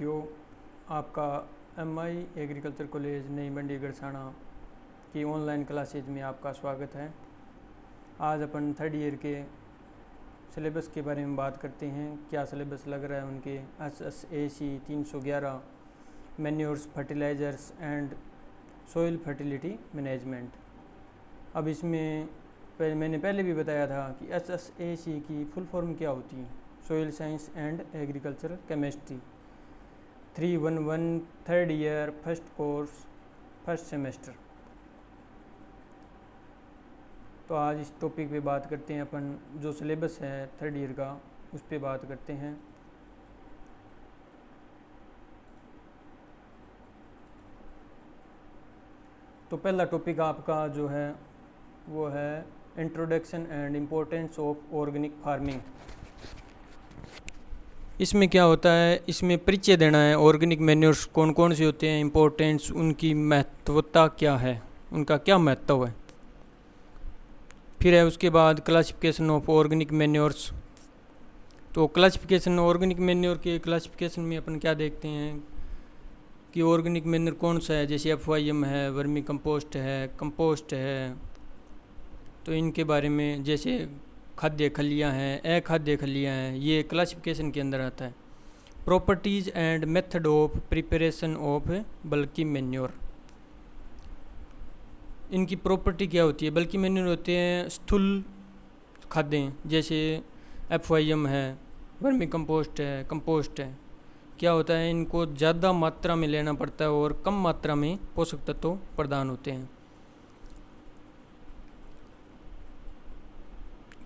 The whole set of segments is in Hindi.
जो आपका MI agriculture college Nai Mandi Gharsana की ऑनलाइन क्लासेज में आपका स्वागत है। आज अपन थर्ड ईयर के सिलेबस के बारे में बात करते हैं। क्या सिलेबस लग रहा है उनके SSAC 311 manures fertilisers and soil fertility management. अब इसमें मैंने पहले भी बताया था कि SSAC की फुल फॉर्म क्या होती है, soil science and agricultural chemistry 311 third year first course first semester. तो आज इस टॉपिक पे बात करते हैं अपन, जो सिलेबस है थर्ड ईयर का उस पे बात करते हैं। तो पहला टॉपिक आपका जो है वो है introduction and importance of organic farming. इसमें क्या होता है, इसमें परिचय देना है ऑर्गेनिक मैन्योर्स कौन कौन से होते हैं, इम्पोर्टेंस, उनकी महत्वता क्या है, उनका क्या महत्व है। फिर है उसके बाद क्लासिफिकेशन ऑफ ऑर्गेनिक मैन्योर्स। तो क्लासिफिकेशन ऑर्गेनिक मैन्योर के क्लासिफिकेशन में अपन क्या देखते हैं कि ऑर्गेनिक मैन्योर कौन सा है, जैसे FYM है, वर्मी कंपोस्ट है, तो इनके बारे में, जैसे खाद्य खलियाँ हैं, अखाद्य खलियाँ हैं, ये क्लासिफिकेशन के अंदर आता है। Properties and method of preparation of bulky manure, इनकी प्रॉपर्टी क्या होती है। बल्की मैन्योर होते हैं स्थूल खाद्य, जैसे FYM है, वर्मी कंपोस्ट है। क्या होता है, इनको ज़्यादा मात्रा में लेना पड़ता है और कम मात्रा में पोषक तत्व प्रदान होते हैं।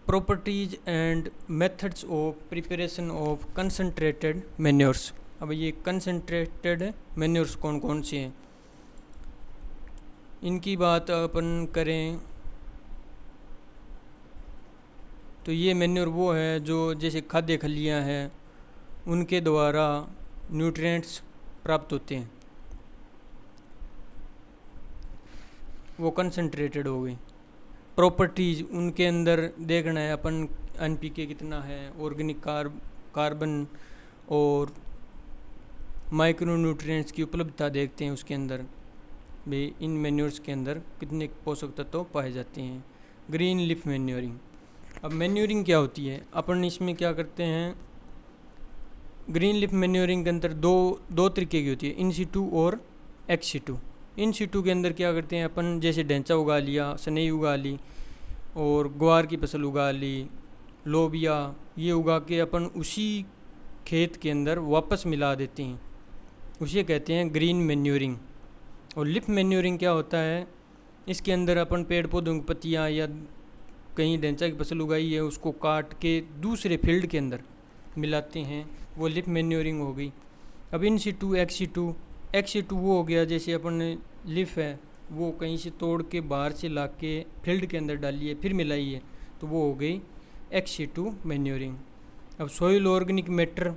Properties and methods of preparation of concentrated manures. अब ये कंसनट्रेटेड मैन्योर्स कौन कौन से हैं, इनकी बात अपन करें तो ये मैन्योर वो है जो जैसे खाद्य खलियाँ हैं उनके द्वारा न्यूट्रिएंट्स प्राप्त होते हैं, वो कंसनट्रेटेड हो गई। प्रॉपर्टीज़, उनके अंदर देखना है अपन NPK कितना है, ऑर्गेनिक कार्बन और माइक्रो न्यूट्रिएंट्स की उपलब्धता देखते हैं उसके अंदर भी, इन मैन्योर्स के अंदर कितने पोषक तत्व पाए जाते हैं। Green leaf manuring. अब मैन्योरिंग क्या होती है, अपन इसमें क्या करते हैं, ग्रीन लीफ मैन्योरिंग के अंदर दो तरीके की होती है, इन सिटू और एक्स सिटू। इन सिटू के अंदर क्या करते हैं अपन, जैसे ढेंचा उगा लिया, सनई उगा ली और ग्वार की फसल उगा ली, लोबिया, ये उगा के अपन उसी खेत के अंदर वापस मिला देते हैं, उसे कहते हैं ग्रीन मैन्योरिंग। और लिफ मैन्योरिंग क्या होता है, इसके अंदर अपन पेड़ पौधों की पत्तियाँ या कहीं ढेंचा की फसल उगाई है उसको काट के दूसरे फील्ड के अंदर मिलाते हैं, वो लिफ मैन्योरिंग हो गई। अब इन सिटू एक्स सिटू वो हो गया, जैसे अपन लिफ है वो कहीं से तोड़ के बाहर से ला के फील्ड के अंदर डाली है फिर मिलाई है, तो वो हो गई एक्स सिटू मैन्योरिंग। अब soil organic matter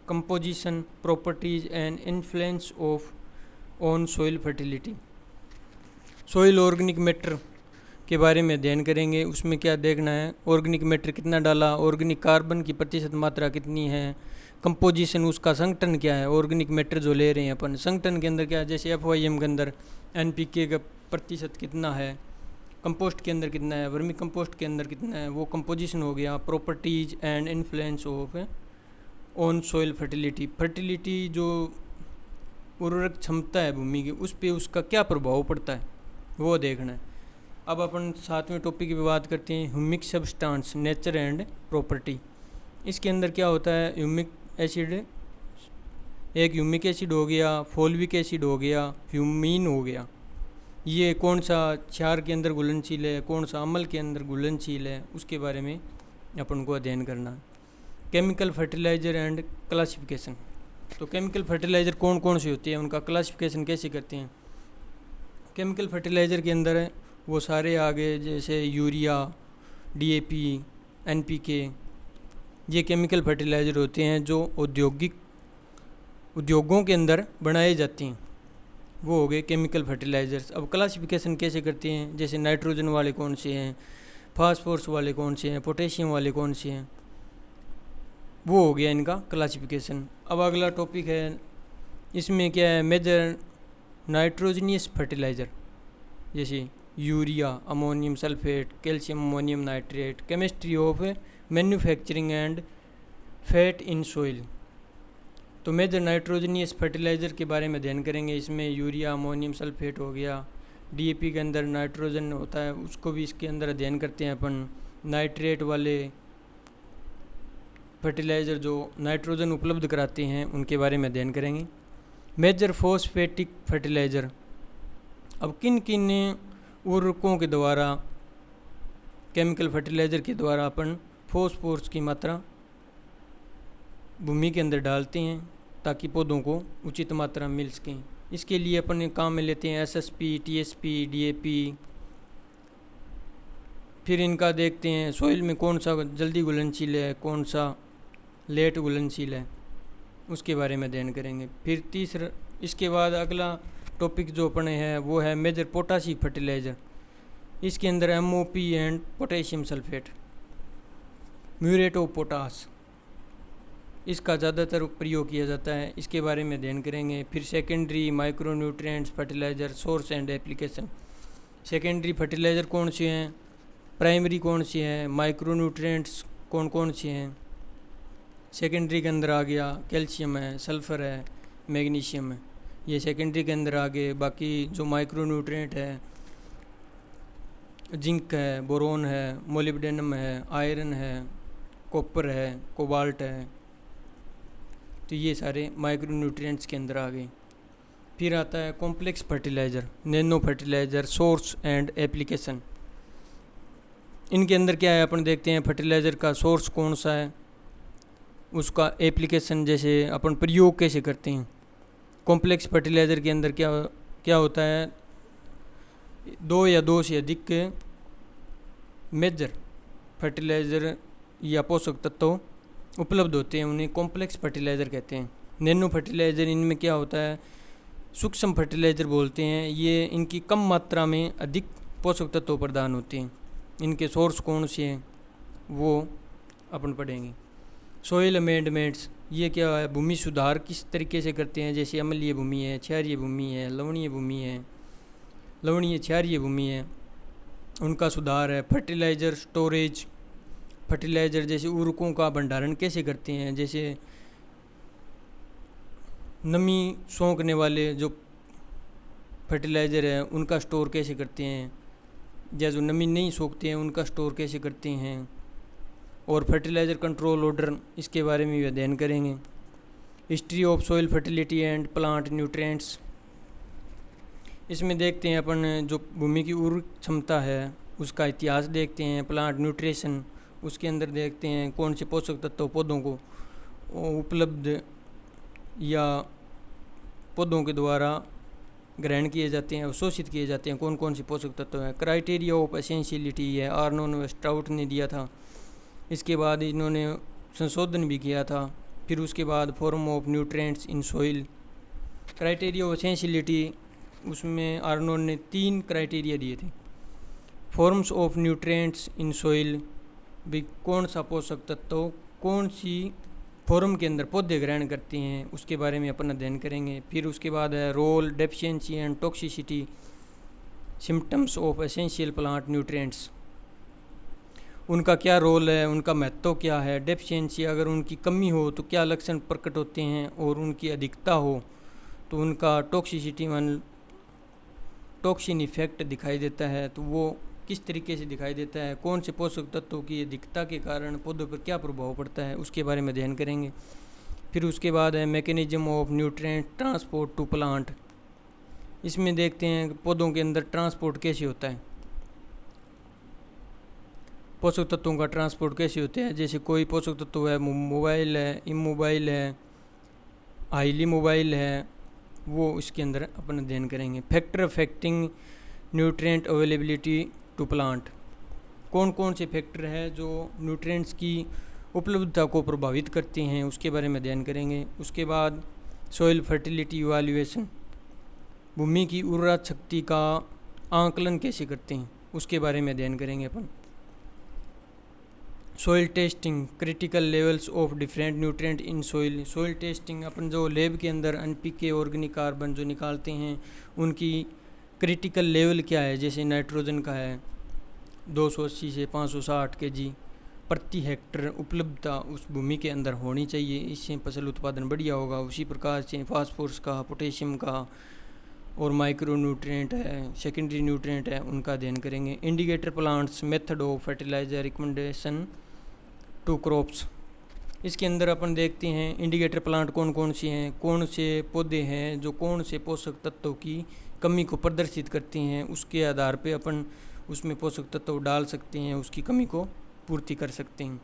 composition, properties and influence of on soil fertility. Soil organic matter के बारे में अध्ययन करेंगे। उसमें क्या देखना है, ऑर्गेनिक मैटर कितना डाला, ऑर्गेनिक कार्बन की प्रतिशत मात्रा कितनी है, कंपोजिशन, उसका संगठन क्या है, ऑर्गेनिक मैटर जो ले रहे हैं अपन, संगठन के अंदर क्या है, जैसे FYM के अंदर NPK का प्रतिशत कितना है, कंपोस्ट के अंदर कितना है, वर्मी कंपोस्ट के अंदर कितना है, वो कंपोजिशन हो गया। Properties and influence of on soil fertility, जो उर्वरक क्षमता है भूमि की, उस पर उसका क्या प्रभाव पड़ता है वो देखना है। अब अपन सातवें टॉपिक की बात करते हैं, humic substance, nature and property. इसके अंदर क्या होता है, ह्यूमिक एसिड, एक ह्यूमिक एसिड हो गया, फोल्विक एसिड हो गया, ह्यूमीन हो गया, ये कौन सा क्षार के अंदर घुलनशील है, कौन सा अम्ल के अंदर घुलनशील है, उसके बारे में अपन को अध्ययन करना है। Chemical fertiliser and classification. तो केमिकल फर्टिलाइज़र कौन कौन सी होती है, उनका क्लासिफिकेशन कैसे करते हैं। केमिकल फर्टिलाइज़र के अंदर है वो सारे आगे, जैसे यूरिया, DAP, NPK, ये केमिकल फर्टिलाइज़र होते हैं जो उद्योगों के अंदर बनाए जाते हैं, वो हो गए केमिकल फर्टिलाइज़र्स। अब क्लासिफिकेशन कैसे करते हैं, जैसे नाइट्रोजन वाले कौन से हैं, फास्फोरस वाले कौन से हैं, पोटेशियम वाले कौन से हैं, वो हो गया इनका क्लासिफिकेशन। अब अगला टॉपिक है इसमें क्या है, मेजर नाइट्रोजनियस फर्टिलाइज़र जैसे urea, ammonium sulphate, calcium ammonium nitrate, chemistry of manufacturing and fat in soil. तो मेजर नाइट्रोजनियस फर्टिलाइज़र के बारे में अध्ययन करेंगे। इसमें यूरिया, अमोनियम सल्फेट हो गया, डीएपी के अंदर नाइट्रोजन होता है, उसको भी इसके अंदर अध्ययन करते हैं अपन। नाइट्रेट वाले फर्टिलाइज़र जो नाइट्रोजन उपलब्ध कराते हैं उनके बारे में अध्ययन करेंगे। मेजर फॉस्फेटिक फर्टिलाइज़र, अब किन किन उर्वरकों के द्वारा, केमिकल फर्टिलाइज़र के द्वारा अपन फॉस्फोरस की मात्रा भूमि के अंदर डालते हैं ताकि पौधों को उचित मात्रा मिल सकें। इसके लिए अपन काम में लेते हैं एसएसपी, टीएसपी, डीएपी। फिर इनका देखते हैं सॉइल में कौन सा जल्दी घुलनशील है, कौन सा लेट घुलनशील है, उसके बारे में अध्ययन करेंगे। फिर तीसरा, इसके बाद अगला टॉपिक जो अपने है वो है मेजर पोटासिक फर्टिलाइज़र। इसके अंदर MOP and potassium sulphate, muriate of potash, इसका ज़्यादातर प्रयोग किया जाता है, इसके बारे में अध्ययन करेंगे। फिर secondary micronutrients fertiliser, source and application. Secondary fertiliser कौन से हैं, प्राइमरी कौन सी हैं, माइक्रोन्यूट्रिएंट्स कौन कौन से हैं। सेकेंडरी के अंदर आ गया कैल्शियम है, सल्फ़र है, मैग्नीशियम है, ये सेकेंडरी के अंदर आ गए। बाकी जो माइक्रोन्यूट्रिएंट है, जिंक है, बोरोन है, मोलिब्डेनम है, आयरन है, कॉपर है, कोबाल्ट है, तो ये सारे माइक्रोन्यूट्रिएंट्स के अंदर आ गए। फिर आता है complex fertiliser, nano fertiliser, source and application. इनके अंदर क्या है अपन देखते हैं, फर्टिलाइज़र का सोर्स कौन सा है, उसका एप्लीकेशन जैसे अपन प्रयोग कैसे करते हैं। कॉम्प्लेक्स फर्टिलाइज़र के अंदर क्या क्या होता है, दो या दो से अधिक मेजर फर्टिलाइज़र या पोषक तत्व उपलब्ध होते हैं, उन्हें कॉम्प्लेक्स फर्टिलाइज़र कहते हैं। नैनो फर्टिलाइज़र, इनमें क्या होता है, सूक्ष्म फर्टिलाइज़र बोलते हैं, ये इनकी कम मात्रा में अधिक पोषक तत्व प्रदान होते हैं। इनके सोर्स कौन से हैं वो अपन पढ़ेंगे। सोइल अमेंडमेंट्स, ये क्या है, भूमि सुधार किस तरीके से करते हैं, जैसे अम्लीय भूमि है, क्षारीय भूमि है, लवणीय भूमि है, लवणीय क्षारीय भूमि है, उनका सुधार है। फर्टिलाइज़र स्टोरेज, फर्टिलाइज़र जैसे उर्वरकों का भंडारण कैसे करते हैं, जैसे नमी सोखने वाले जो फर्टिलाइज़र है उनका स्टोर कैसे करते हैं, या जो नमी नहीं सोखते हैं उनका स्टोर कैसे करते हैं। और फर्टिलाइज़र कंट्रोल ऑर्डर, इसके बारे में भी अध्ययन करेंगे। History of soil fertility and plant nutrients, इसमें देखते हैं अपन जो भूमि की उर्वरक क्षमता है उसका इतिहास देखते हैं। प्लांट न्यूट्रिशन, उसके अंदर देखते हैं कौन से पोषक तत्व पौधों को उपलब्ध या पौधों के द्वारा ग्रहण किए जाते हैं, अवशोषित किए जाते हैं, कौन कौन से पोषक तत्व हैं। क्राइटेरिया ऑफ एसेंशियलिटी है, आर्नोन वेस्ट्राउट ने दिया था, इसके बाद इन्होंने संशोधन भी किया था। फिर उसके बाद form of nutrients in soil, criteria of essentiality, उसमें आर्नोन ने 3 क्राइटेरिया दिए थे। Forms of nutrients in soil, भी कौन सा पोषक तत्व कौन सी फॉर्म के अंदर पौधे ग्रहण करते हैं, उसके बारे में अपन अध्ययन करेंगे। फिर उसके बाद है role, deficiency and toxicity, symptoms of essential plant nutrients, उनका क्या रोल है, उनका महत्व क्या है। डेफिशिएंसी, अगर उनकी कमी हो तो क्या लक्षण प्रकट होते हैं, और उनकी अधिकता हो तो उनका टॉक्सिसिटी मान टॉक्सिन इफेक्ट दिखाई देता है, तो वो किस तरीके से दिखाई देता है, कौन से पोषक तत्वों की अधिकता के कारण पौधों पर क्या प्रभाव पड़ता है, उसके बारे में अध्ययन करेंगे। फिर उसके बाद है mechanism of nutrient transport to plant, इसमें देखते हैं पौधों के अंदर ट्रांसपोर्ट कैसे होता है, पोषक तत्वों का ट्रांसपोर्ट कैसे होता है। जैसे कोई पोषक तत्व है मोबाइल है, इमोबाइल है, हाईली मोबाइल है, वो इसके अंदर अपन अध्ययन करेंगे। Factor affecting nutrient availability to plant, कौन कौन से फैक्टर है जो न्यूट्रिएंट्स की उपलब्धता को प्रभावित करते हैं, उसके बारे में अध्ययन करेंगे। उसके बाद सॉइल फर्टिलिटी इवैल्यूएशन, भूमि की उर्वरक शक्ति का आंकलन कैसे करते हैं, उसके बारे में अध्ययन करेंगे अपन। Soil testing, critical levels of different nutrient in soil. Soil testing अपन जो लैब के अंदर एनपीके ऑर्गेनिक कार्बन जो निकालते हैं उनकी क्रिटिकल लेवल क्या है, जैसे नाइट्रोजन का है 280 से 560 kg प्रति हेक्टर उपलब्धता उस भूमि के अंदर होनी चाहिए, इससे फसल उत्पादन बढ़िया होगा। उसी प्रकार से फास्फोरस का, पोटेशियम का और माइक्रो न्यूट्रिएंट है, सेकेंडरी न्यूट्रिएंट है, उनका अध्ययन करेंगे। Indicator plants, method of fertiliser recommendation to crops. इसके अंदर अपन देखते हैं इंडिकेटर प्लांट कौन कौन सी हैं, कौन से पौधे हैं जो कौन से पोषक तत्वों की कमी को प्रदर्शित करती हैं, उसके आधार पे अपन उसमें पोषक तत्व डाल सकते हैं, उसकी कमी को पूर्ति कर सकते हैं।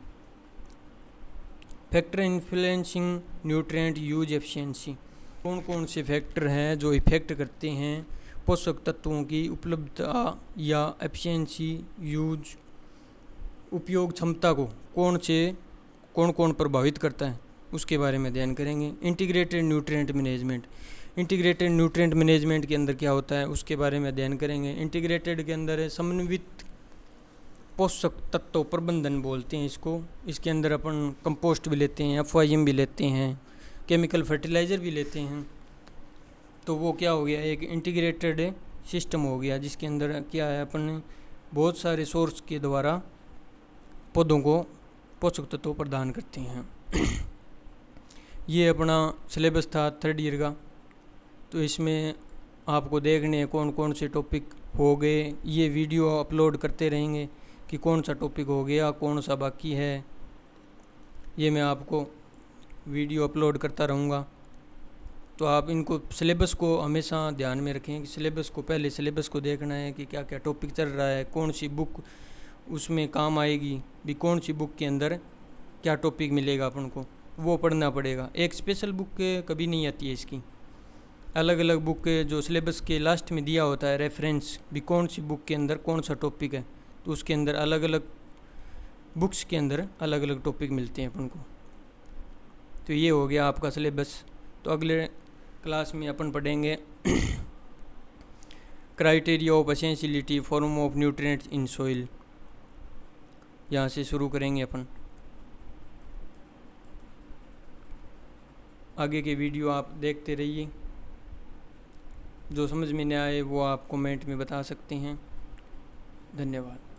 Factor influencing nutrient use efficiency, कौन कौन से फैक्टर हैं जो इफेक्ट करते हैं पोषक तत्वों की उपलब्धता या एफिशिएंसी यूज उपयोग क्षमता को, कौन कौन प्रभावित करता है, उसके बारे में अध्ययन करेंगे। Integrated nutrient management, integrated nutrient management के अंदर क्या होता है उसके बारे में अध्ययन करेंगे। इंटीग्रेटेड के अंदर है समन्वित पोषक तत्व प्रबंधन बोलते हैं इसको। इसके अंदर अपन कंपोस्ट भी लेते हैं, एफवाईएम भी लेते हैं, केमिकल फर्टिलाइज़र भी लेते हैं। तो वो क्या हो गया, एक इंटीग्रेटेड सिस्टम हो गया जिसके अंदर क्या है, अपन बहुत सारे सोर्स के द्वारा पौधों को पोषक तत्व प्रदान करते हैं। ये अपना सिलेबस था 3rd ईयर का, तो इसमें आपको देखने हैं कौन कौन से टॉपिक हो गए। ये वीडियो अपलोड करते रहेंगे कि कौन सा टॉपिक हो गया, कौन सा बाकी है, ये मैं आपको वीडियो अपलोड करता रहूँगा। तो आप इनको सिलेबस को हमेशा ध्यान में रखें कि सिलेबस को, पहले सिलेबस को देखना है कि क्या क्या टॉपिक चल रहा है, कौन सी बुक उसमें काम आएगी, भी कौन सी बुक के अंदर क्या टॉपिक मिलेगा अपन को, वो पढ़ना पड़ेगा। एक स्पेशल बुक कभी नहीं आती है इसकी, अलग अलग बुक जो सिलेबस के लास्ट में दिया होता है रेफरेंस, भी कौन सी बुक के अंदर कौन सा टॉपिक है, तो उसके अंदर अलग अलग बुक्स के अंदर अलग अलग टॉपिक मिलते हैं अपन को। तो ये हो गया आपका सिलेबस। तो अगले क्लास में अपन पढ़ेंगे criteria of essentiality, form of nutrients in soil, यहाँ से शुरू करेंगे अपन। आगे के वीडियो आप देखते रहिए, जो समझ में नहीं आए वो आप कमेंट में बता सकते हैं। धन्यवाद।